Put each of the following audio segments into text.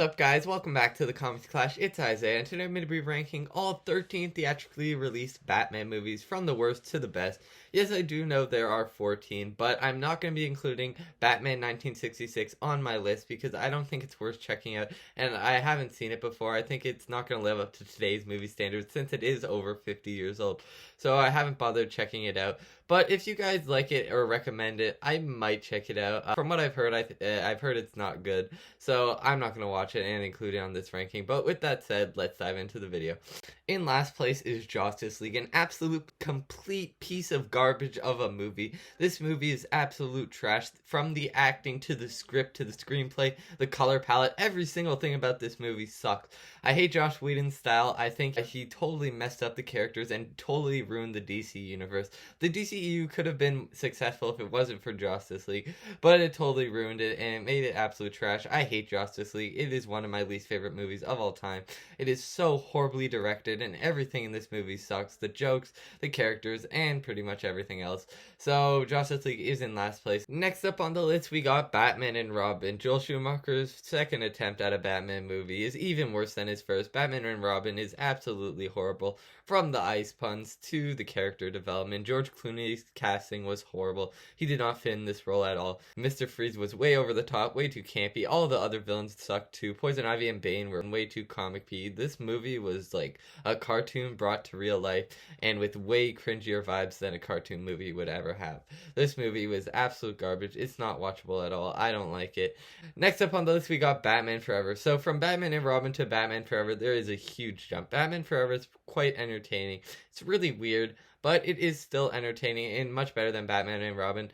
up, guys? Welcome back to the Comics Clash. It's Isaiah, and today I'm going to be ranking all 13 theatrically released Batman movies from the worst to the best. Yes, I do know there are 14, but I'm not going to be including Batman 1966 on my list because I don't think it's worth checking out, and I haven't seen it before. I think it's not going to live up to today's movie standards since it is over 50 years old, so I haven't bothered checking it out. But if you guys like it or recommend it, I might check it out. From what I've heard, I've heard it's not good, so I'm not going to watch it and include it on this ranking. But with that said, let's dive into the video. In last place is Justice League, an absolute complete piece of garbage of a movie. This movie is absolute trash, from the acting to the script to the screenplay, the color palette. Every single thing about this movie sucks. I hate Joss Whedon's style. I think he totally messed up the characters and totally ruined the DC universe. The DCEU could have been successful if it wasn't for Justice League, but it totally ruined it and it made it absolute trash. I hate Justice League. It is one of my least favorite movies of all time. It is so horribly directed and everything in this movie sucks. The jokes, the characters, and pretty much everything else. So Justice League is in last place. Next up on the list, we got Batman and Robin. Joel Schumacher's second attempt at a Batman movie is even worse than his first. Batman and Robin is absolutely horrible. From the ice puns to the character development, George Clooney's casting was horrible. He did not fit in this role at all. Mr. Freeze was way over the top, way too campy. All the other villains sucked too. Poison Ivy and Bane were way too comic-y. This movie was like a cartoon brought to real life and with way cringier vibes than a cartoon movie would ever have. This movie was absolute garbage. It's not watchable at all. I don't like it. Next up on the list, we got Batman Forever. So from Batman and Robin to Batman Forever, there is a huge jump. Batman Forever is quite entertaining. It's really weird, but it is still entertaining and much better than Batman and Robin.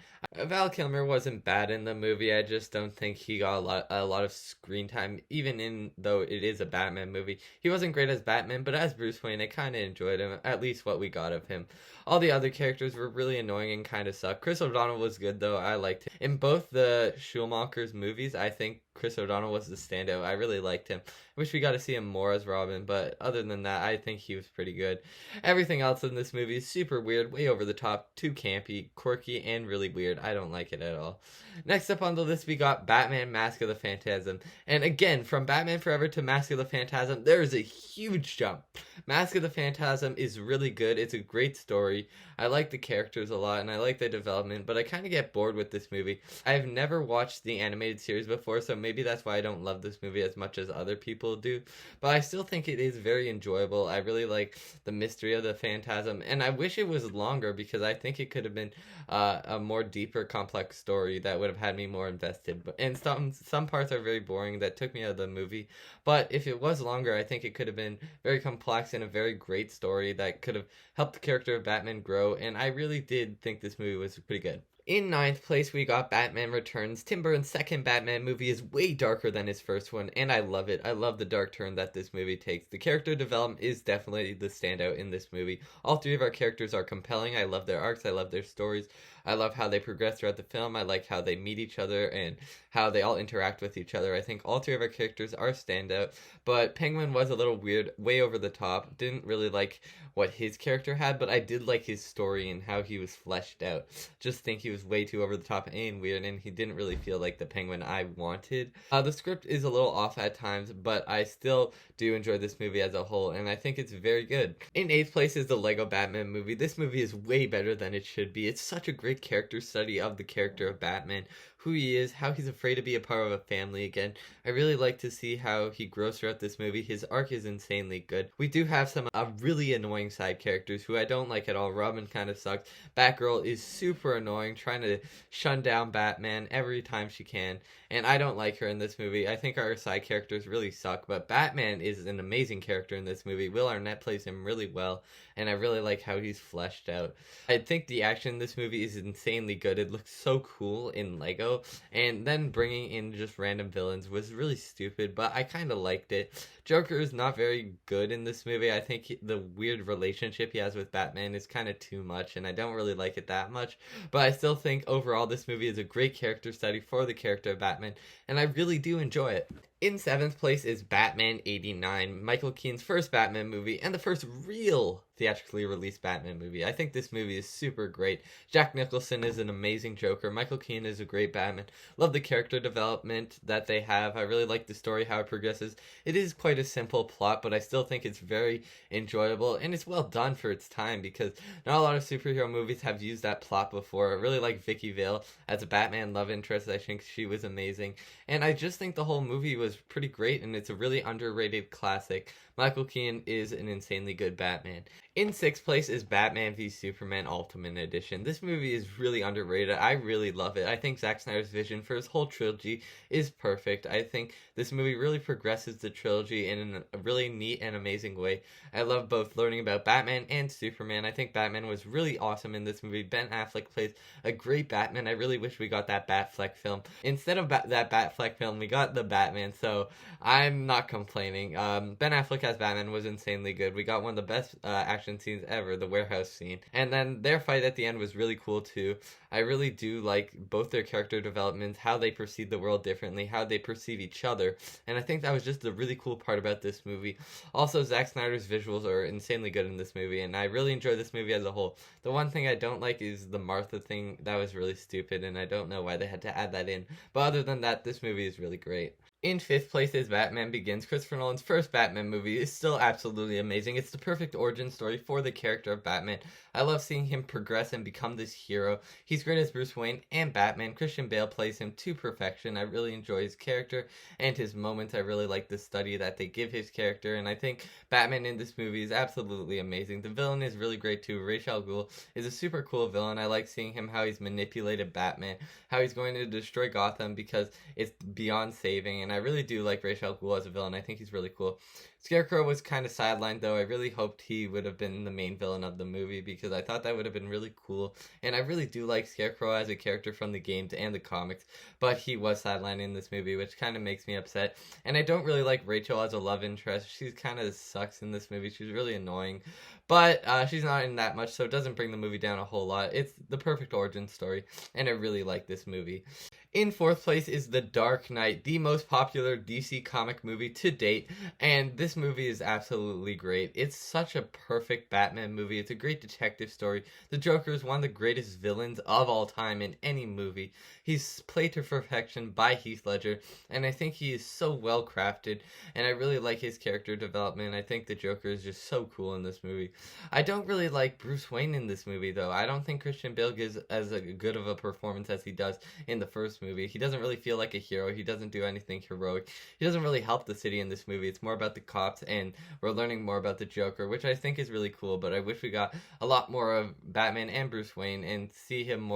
Val Kilmer wasn't bad in the movie. I just don't think he got a lot of screen time, even though it is a Batman movie. He wasn't great as Batman, but as Bruce Wayne, I kind of enjoyed him, at least what we got of him. All the other characters were really annoying and kind of sucked. Chris O'Donnell was good, though. I liked him. In both the Schumacher's movies, I think Chris O'Donnell was the standout. I really liked him. I wish we got to see him more as Robin, but other than that, I think he was pretty good. Everything else in this movie is super weird, way over the top, too campy, quirky, and really weird. I don't like it at all. Next up on the list, we got Batman Mask of the Phantasm. And again, from Batman Forever to Mask of the Phantasm, there is a huge jump. Mask of the Phantasm is really good. It's a great story. I like the characters a lot, and I like the development, but I kind of get bored with this movie. I've never watched the animated series before, so maybe that's why I don't love this movie as much as other people do. But I still think it is very enjoyable. I really like the mystery of the Phantasm, and I wish it was longer because I think it could have been a more deeper, complex story that would have had me more invested. And some parts are very boring that took me out of the movie. But if it was longer, I think it could have been very complex and a very great story that could have helped the character of Batman grow. And I really did think this movie was pretty good. In ninth place, we got Batman Returns. Tim Burton's second Batman movie is way darker than his first one, and I love it. I love the dark turn that this movie takes. The character development is definitely the standout in this movie. All three of our characters are compelling. I love their arcs. I love their stories. I love how they progress throughout the film. I like how they meet each other and how they all interact with each other. I think all three of our characters are standout, but Penguin was a little weird, way over the top. Didn't really like what his character had, but I did like his story and how he was fleshed out. Just think he was way too over the top and weird, and he didn't really feel like the Penguin I wanted. The script is a little off at times, but I still do enjoy this movie as a whole, and I think it's very good. In eighth place is the Lego Batman movie. This movie is way better than it should be. It's such a great character study of the character of Batman, who he is, how he's afraid to be a part of a family again. I really like to see how he grows throughout this movie. His arc is insanely good. We do have some really annoying side characters who I don't like at all. Robin kind of sucks. Batgirl is super annoying, trying to shun down Batman every time she can, and I don't like her in this movie. I think our side characters really suck, but Batman is an amazing character in this movie. Will Arnett plays him really well, and I really like how he's fleshed out. I think the action in this movie is insanely good. It looks so cool in Lego, and then bringing in just random villains was really stupid, but I kind of liked it. Joker is not very good in this movie. I think the weird relationship he has with Batman is kind of too much, and I don't really like it that much, but I still think overall this movie is a great character study for the character of Batman, and I really do enjoy it. In seventh place is Batman '89, Michael Keaton's first Batman movie and the first real theatrically released Batman movie. I think this movie is super great. Jack Nicholson is an amazing Joker. Michael Keaton is a great Batman. Love the character development that they have. I really like the story, how it progresses. It is quite a simple plot, but I still think it's very enjoyable and it's well done for its time because not a lot of superhero movies have used that plot before. I really like Vicky Vale as a Batman love interest. I think she was amazing. And I just think the whole movie was pretty great and it's a really underrated classic. Michael Keaton is an insanely good Batman. In sixth place is Batman v Superman Ultimate Edition. This movie is really underrated. I really love it. I think Zack Snyder's vision for his whole trilogy is perfect. I think this movie really progresses the trilogy in a really neat and amazing way. I love both learning about Batman and Superman. I think Batman was really awesome in this movie. Ben Affleck plays a great Batman. I really wish we got that Batfleck film. Instead of that Batfleck film, we got the Batman, so I'm not complaining. Ben Affleck as Batman was insanely good. We got one of the best action scenes ever, the warehouse scene. And then their fight at the end was really cool too. I really do like both their character developments, how they perceive the world differently, how they perceive each other. And I think that was just the really cool part about this movie. Also, Zack Snyder's visuals are insanely good in this movie, and I really enjoy this movie as a whole. The one thing I don't like is the Martha thing. That was really stupid, and I don't know why they had to add that in. But other than that, this movie is really great. In fifth place is Batman Begins. Christopher Nolan's first Batman movie is still absolutely amazing. It's the perfect origin story for the character of Batman. I love seeing him progress and become this hero. He's great as Bruce Wayne and Batman. Christian Bale plays him to perfection. I really enjoy his character and his moments. I really like the study that they give his character, and I think Batman in this movie is absolutely amazing. The villain is really great too. Ra's al Ghul is a super cool villain. I like seeing him, how he's manipulated Batman, how he's going to destroy Gotham because it's beyond saving, and I really do like Ra's al Ghul as a villain. I think he's really cool. Scarecrow was kind of sidelined though. I really hoped he would have been the main villain of the movie because I thought that would have been really cool. And I really do like Scarecrow as a character from the games and the comics, but he was sidelined in this movie, which kind of makes me upset. And I don't really like Rachel as a love interest. She kind of sucks in this movie. She's really annoying, but she's not in that much, so it doesn't bring the movie down a whole lot. It's the perfect origin story, and I really like this movie. In fourth place is The Dark Knight, the most popular DC comic movie to date, and this movie is absolutely great. It's such a perfect Batman movie. It's a great detective story. The Joker is one of the greatest villains of all time in any movie. He's played to perfection by Heath Ledger, and I think he is so well crafted, and I really like his character development. I think the Joker is just so cool in this movie. I don't really like Bruce Wayne in this movie, though. I don't think Christian Bale gives as a good of a performance as he does in the first movie. He doesn't really feel like a hero. He doesn't do anything heroic. He doesn't really help the city in this movie. It's more about the cops, and we're learning more about the Joker, which I think is really cool, but I wish we got a lot more of Batman and Bruce Wayne and see him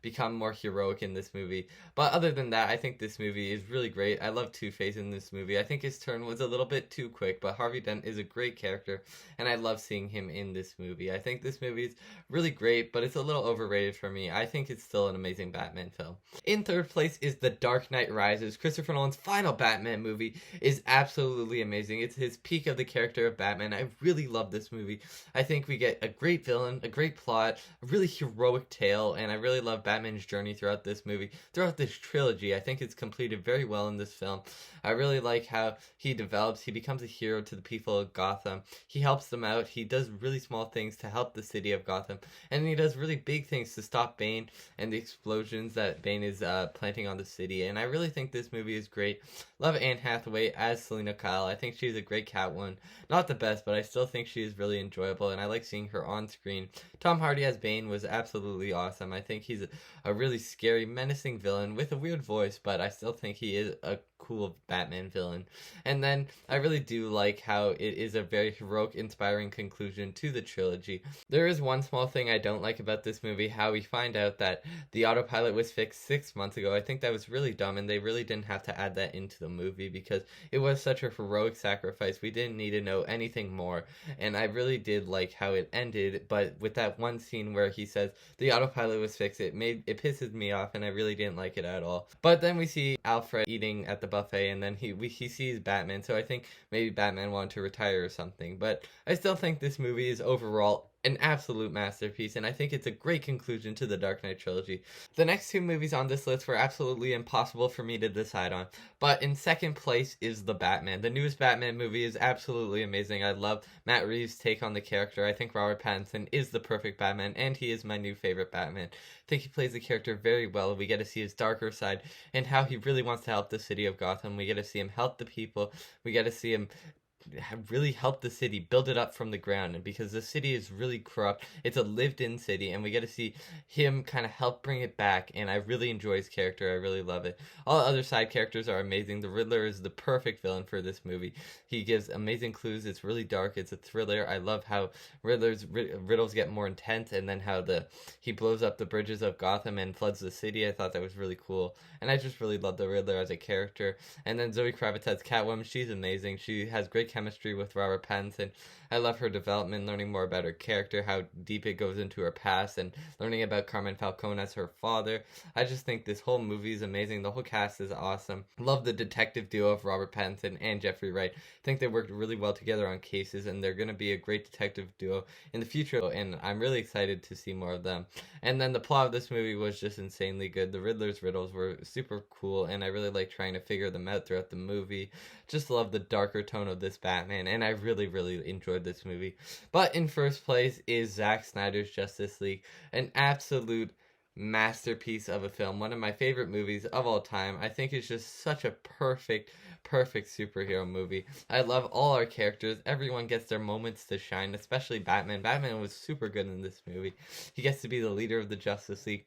become more heroic in this movie. But other than that, I think this movie is really great. I love Two-Face in this movie. I think his turn was a little bit too quick, but Harvey Dent is a great character, and I love seeing him in this movie. I think this movie is really great, but it's a little overrated for me. I think it's still an amazing Batman film. In third place is The Dark Knight Rises. Christopher Nolan's final Batman movie is absolutely amazing. It's his peak of the character of Batman. I really love this movie. I think we get a great villain, a great plot, a really heroic tale, and I really love Batman's journey throughout this movie, throughout this trilogy. I think it's completed very well in this film. I really like how he develops. He becomes a hero to the people of Gotham. He helps them out. He does really small things to help the city of Gotham, and he does really big things to stop Bane and the explosions that Bane is planting on the city. And I really think this movie is great. Love Anne Hathaway as Selena Kyle. I think she's a great Catwoman. Not the best, but I still think she is really enjoyable, and I like seeing her on screen. Tom Hardy as Bane was absolutely awesome. I think he's a really scary, menacing villain with a weird voice, but I still think he is a cool Batman villain. And then I really do like how it is a very heroic, inspiring conclusion to the trilogy. There is one small thing I don't like about this movie, how we find out that the autopilot was fixed 6 months ago. I think that was really dumb, and they really didn't have to add that into the movie because it was such a heroic sacrifice. We didn't need to know anything more, and I really did like how it ended, but with that one scene where he says the autopilot was fixed, it pisses me off, and I really didn't like it at all. But then we see Alfred eating at the buffet, and then he sees Batman, so I think maybe Batman wanted to retire or something. But I still think this movie is overall an absolute masterpiece, and I think it's a great conclusion to the Dark Knight trilogy. The next two movies on this list were absolutely impossible for me to decide on, but in second place is The Batman. The newest Batman movie is absolutely amazing. I love Matt Reeves' take on the character. I think Robert Pattinson is the perfect Batman, and he is my new favorite Batman. I think he plays the character very well. We get to see his darker side and how he really wants to help the city of Gotham. We get to see him help the people. We get to see him really help the city build it up from the ground, and because the city is really corrupt, it's a lived-in city, and we get to see him kind of help bring it back. And I really enjoy his character. I really love it. All the other side characters are amazing. The Riddler is the perfect villain for this movie. He gives amazing clues. It's really dark. It's a thriller. I love how Riddler's riddles get more intense, and then how he blows up the bridges of Gotham and floods the city. I thought that was really cool, and I just really love the Riddler as a character. And then Zoe Kravitz as Catwoman. She's amazing. She has great chemistry with Robert Pattinson. I love her development, learning more about her character, how deep it goes into her past, and learning about Carmen Falcone as her father. I just think this whole movie is amazing. The whole cast is awesome. Love the detective duo of Robert Pattinson and Jeffrey Wright. I think they worked really well together on cases, and they're going to be a great detective duo in the future, and I'm really excited to see more of them. And then the plot of this movie was just insanely good. The Riddler's riddles were super cool, and I really like trying to figure them out throughout the movie. Just love the darker tone of this Batman, and I really, really enjoyed this movie. But in first place is Zack Snyder's Justice League, an absolute masterpiece of a film, one of my favorite movies of all time. I think it's just such a perfect superhero movie. I love all our characters. Everyone gets their moments to shine, especially Batman. Batman was super good in this movie. He gets to be the leader of the Justice League.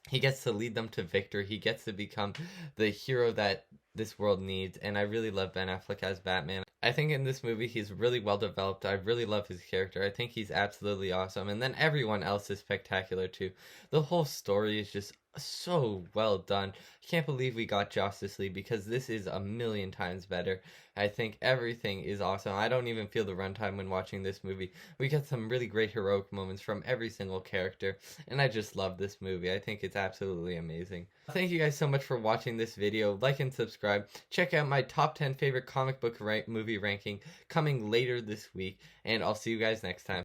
He gets to lead them to victory. He gets to become the hero that this world needs, and I really love Ben Affleck as Batman. I think in this movie he's really well developed. I really love his character. I think he's absolutely awesome, and then everyone else is spectacular too. The whole story is just so well done. I can't believe we got Justice League, because this is a million times better. I think everything is awesome. I don't even feel the runtime when watching this movie. We get some really great heroic moments from every single character, and I just love this movie. I think it's absolutely amazing. Thank you guys so much for watching this video. Like and subscribe. Check out my top 10 favorite comic book movie ranking coming later this week, and I'll see you guys next time.